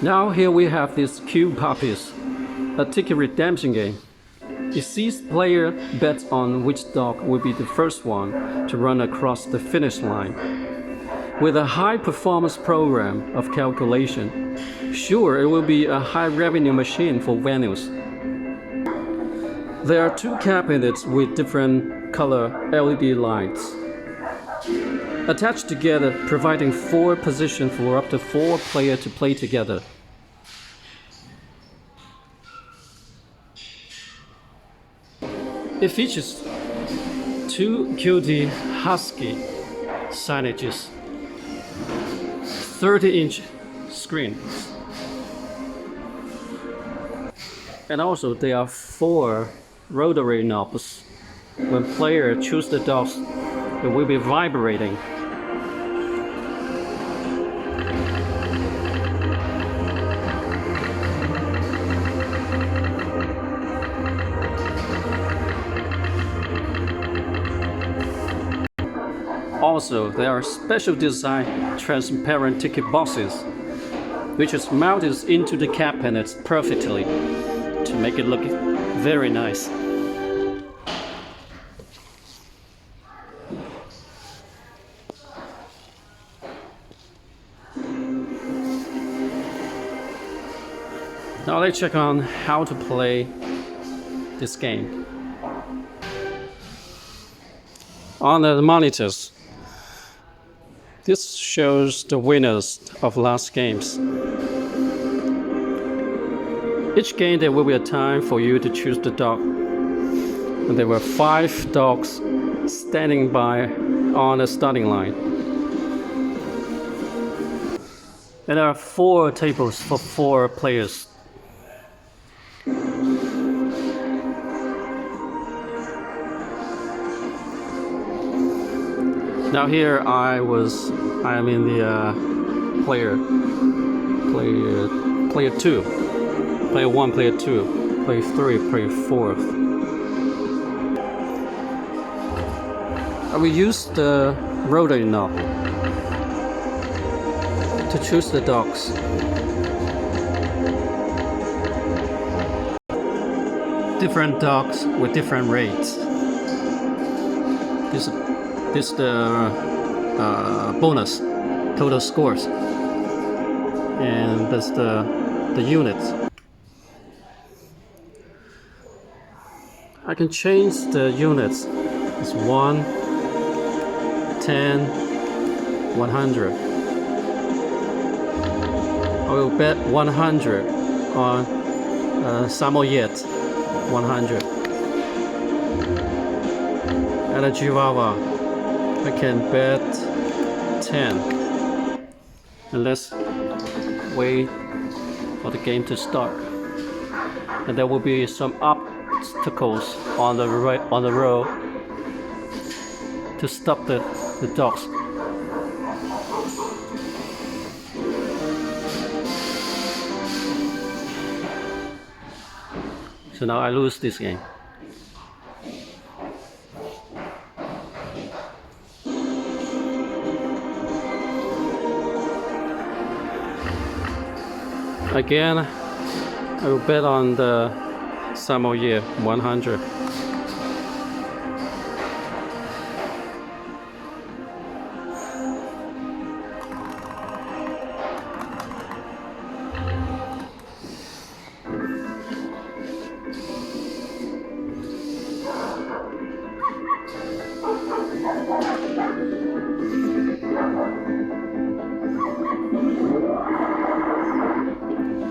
Now here we have this cute puppies, a ticket redemption game. It sees player bets on which dog will be the first one to run across the finish line. With a high performance program of calculation, sure it will be a high revenue machine for venues. There are two cabinets with different color LED lights attached together, providing 4 positions for up to 4 players to play together. It features 2 cutie husky signages, 30-inch screen, and also there are 4 rotary knobs. When players choose the dogs, it will be vibrating. Also, there are special design transparent ticket boxes, which is mounted into the cabinets perfectly to make it look very nice. Now let's check on how to play this game. On the monitors, this shows the winners of last games. Each game there will be a time for you to choose the dog. And there were 5 dogs standing by on the starting line. And there are 4 tables for 4 players. Now here I am in the player 2, player 1, player 2, player 3, player 4. I will use the rotary knob to choose the dogs. Different dogs with different rates. This is the bonus total scores, and that's the units. I can change the units. It's 1, 10, 100. I will bet 100 on Samoyed 100, and a Chihuahua. I can bet 10. And let's wait for the game to start. And there will be some obstacles on the road to stop the dogs. So now I lose this game. Again, I will bet on the Samoyed 100.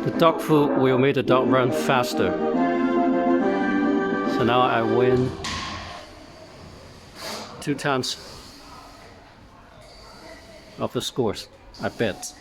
The dog food will make the dog run faster. So now I win 2 times of the scores, I bet.